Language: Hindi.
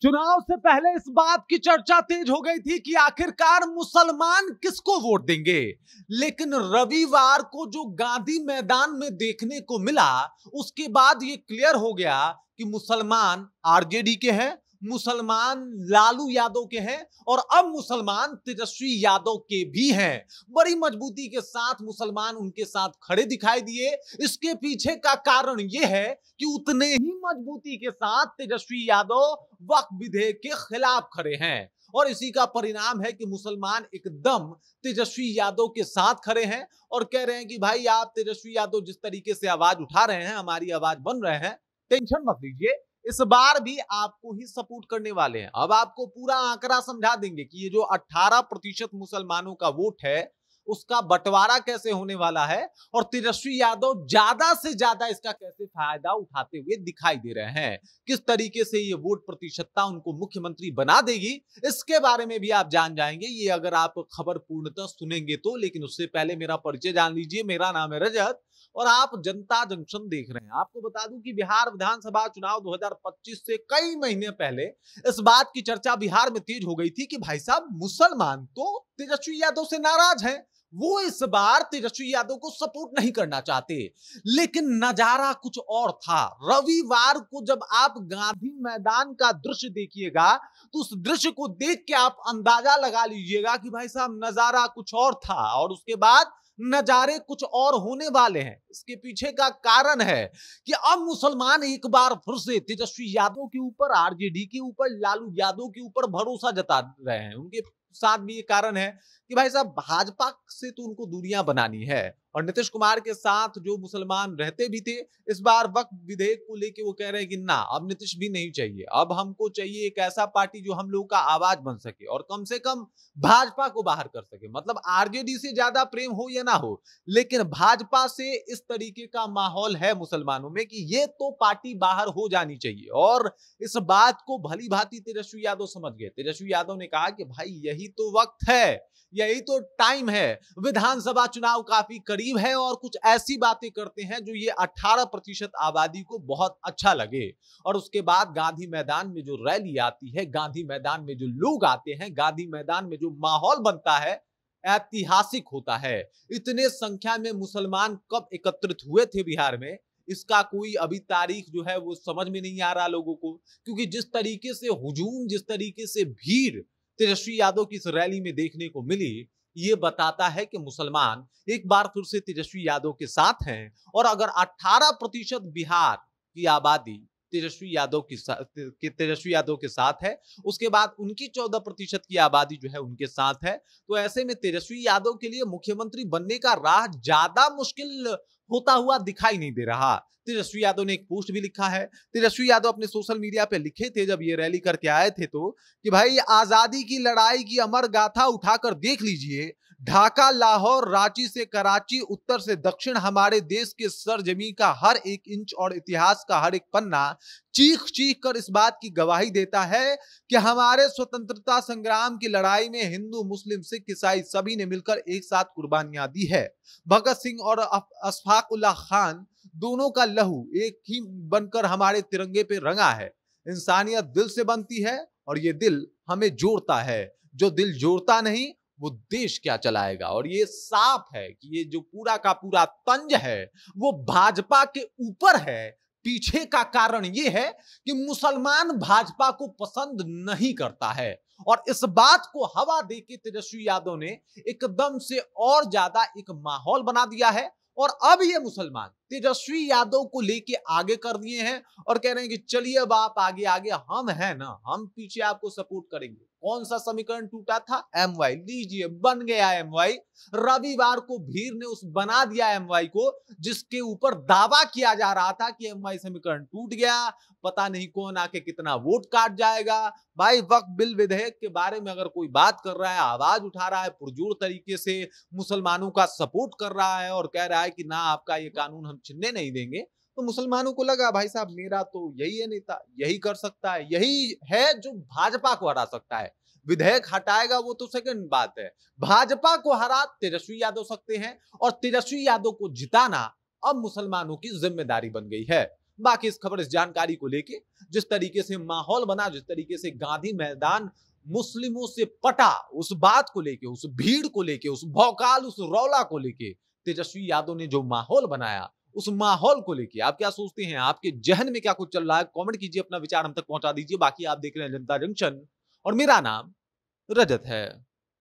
चुनाव से पहले इस बात की चर्चा तेज हो गई थी कि आखिरकार मुसलमान किसको वोट देंगे, लेकिन रविवार को जो गांधी मैदान में देखने को मिला उसके बाद ये क्लियर हो गया कि मुसलमान आरजेडी के हैं, मुसलमान लालू यादव के हैं और अब मुसलमान तेजस्वी यादव के भी हैं। बड़ी मजबूती के साथ मुसलमान उनके साथ खड़े दिखाई दिए। इसके पीछे का कारण यह है कि उतने ही मजबूती के साथ तेजस्वी यादव वक्फ विधेयक के खिलाफ खड़े हैं और इसी का परिणाम है कि मुसलमान एकदम तेजस्वी यादव के साथ खड़े हैं और कह रहे हैं कि भाई आप तेजस्वी यादव जिस तरीके से आवाज उठा रहे हैं, हमारी आवाज बन रहे हैं, टेंशन मत लीजिए, इस बार भी आपको ही सपोर्ट करने वाले हैं। अब आपको पूरा आंकड़ा समझा देंगे कि ये जो 18% मुसलमानों का वोट है उसका बंटवारा कैसे होने वाला है और तेजस्वी यादव ज्यादा से ज्यादा इसका कैसे फायदा उठाते हुए दिखाई दे रहे हैं। किस तरीके से ये वोट प्रतिशतता उनको मुख्यमंत्री बना देगी, इसके बारे में भी आप जान जाएंगे, ये अगर आप खबर पूर्णतः सुनेंगे तो। लेकिन उससे पहले मेरा परिचय जान लीजिए। मेरा नाम है रजत और आप जनता जंक्शन देख रहे हैं। आपको बता दूं कि बिहार विधानसभा चुनाव 2025 से कई महीने पहले इस बात की चर्चा बिहार में तेज हो गई थी कि भाई साहब मुसलमान तो तेजस्वी यादव से नाराज हैं, वो इस बार तेजस्वी यादव को सपोर्ट नहीं करना चाहते। लेकिन नजारा कुछ और था। रविवार को जब आप गांधी मैदान का दृश्य देखिएगा तो उस दृश्य को देख के आप अंदाजा लगा लीजिएगा कि भाई साहब नजारा कुछ और था और उसके बाद नजारे कुछ और होने वाले हैं। इसके पीछे का कारण है कि अब मुसलमान एक बार फिर से तेजस्वी यादव के ऊपर, आरजेडी के ऊपर, लालू यादव के ऊपर भरोसा जता रहे हैं। उनके साथ भी ये कारण है कि भाई साहब भाजपा से तो उनको दूरियां बनानी है और नीतीश कुमार के साथ जो मुसलमान रहते भी थे, इस बार वक्फ विधेयक को लेके वो कह रहे हैं कि ना, अब नीतीश भी नहीं चाहिए, अब हमको चाहिए एक ऐसा पार्टी जो हम लोग का आवाज बन सके और कम से कम भाजपा को बाहर कर सके। मतलब आरजेडी से ज्यादा प्रेम हो या ना हो, लेकिन भाजपा से इस तरीके का माहौल है मुसलमानों में कि ये तो पार्टी बाहर हो जानी चाहिए। और इस बात को भली भांति तेजस्वी यादव समझ गए। तेजस्वी यादव ने कहा कि भाई यही तो वक्त है, यही तो टाइम है, विधानसभा चुनाव काफी करीब है और कुछ ऐसी बातें करते हैं जो ये 18% आबादी को बहुत अच्छा लगे। और उसके बाद गांधी मैदान में जो रैली आती है, गांधी मैदान में जो लोग आते हैं, गांधी मैदान में जो माहौल बनता है, ऐतिहासिक होता है। इतने संख्या में मुसलमान कब एकत्रित हुए थे बिहार में, इसका कोई अभी तारीख जो है वो समझ में नहीं आ रहा लोगों को, क्योंकि जिस तरीके से हुजूम, जिस तरीके से भीड़ तेजस्वी यादव की इस रैली में देखने को मिली, ये बताता है कि मुसलमान एक बार फिर से तेजस्वी यादव के साथ हैं। और अगर 18% बिहार की आबादी तेजस्वी यादव के साथ है, उसके बाद उनकी 14% की आबादी जो है उनके साथ है, तो ऐसे में तेजस्वी यादव के लिए मुख्यमंत्री बनने का राह ज्यादा मुश्किल होता हुआ दिखाई नहीं दे रहा। तेजस्वी यादव ने एक पोस्ट भी लिखा है। तेजस्वी यादव अपने सोशल मीडिया पे लिखे थे जब ये रैली करके आए थे तो, कि भाई आजादी की लड़ाई की अमर गाथा उठाकर देख लीजिए, ढाका, लाहौर, रांची से कराची, उत्तर से दक्षिण, हमारे देश के सरजमी का हर एक इंच और इतिहास का हर एक पन्ना चीख चीख कर इस बात की गवाही देता है कि हमारे स्वतंत्रता संग्राम की लड़ाई में हिंदू, मुस्लिम, सिख, ईसाई सभी ने मिलकर एक साथ कुर्बानियां दी है। भगत सिंह और अशफाक उल्लाह खान दोनों का लहू एक ही बनकर हमारे तिरंगे पे रंगा है। इंसानियत दिल से बनती है और ये दिल हमें जोड़ता है, जो दिल जोड़ता नहीं वो देश क्या चलाएगा। और ये साफ है कि ये जो पूरा का पूरा तंज है वो भाजपा के ऊपर है। पीछे का कारण ये है कि मुसलमान भाजपा को पसंद नहीं करता है और इस बात को हवा देके तेजस्वी यादव ने एकदम से और ज्यादा एक माहौल बना दिया है। और अब ये मुसलमान तेजस्वी यादव को लेके आगे कर दिए हैं और कह रहे हैं कि चलिए अब आप आगे आगे, हम हैं ना, हम पीछे आपको सपोर्ट करेंगे। कौन सा समीकरण टूटा था? एमवाई, लीजिए बन गया एमवाई। रविवार को भीड़ ने उस बना दिया एमवाई को, जिसके ऊपर दावा किया जा रहा था कि एमवाई समीकरण टूट गया, पता नहीं कौन आके कितना वोट काट जाएगा। भाई वक्फ बिल विधेयक के बारे में अगर कोई बात कर रहा है, आवाज उठा रहा है, पुरजोर तरीके से मुसलमानों का सपोर्ट कर रहा है और कह रहा है कि ना, आपका ये कानून हम छिनने नहीं देंगे, तो मुसलमानों को लगा भाई साहब मेरा तो यही है नेता, यही कर सकता है, यही है जो भाजपा को हरा सकता है। विधेयक हटाएगा वो तो सेकंड बात है, भाजपा को हरा तेजस्वी यादव सकते हैं और तेजस्वी यादव को जिताना अब मुसलमानों की जिम्मेदारी बन गई है। बाकी इस खबर, इस जानकारी को लेके जिस तरीके से माहौल बना, जिस तरीके से गांधी मैदान मुस्लिमों से पटा, उस बात को लेके, उस भीड़ को लेके, उस भौकाल, उस रौला को लेके तेजस्वी यादव ने जो माहौल बनाया, उस माहौल को लेके आप क्या सोचते हैं? आपके जहन में क्या कुछ चल रहा है? कमेंट कीजिए, अपना विचार हम तक पहुंचा दीजिए। बाकी आप देख रहे हैं जनता जंक्शन और मेरा नाम रजत है।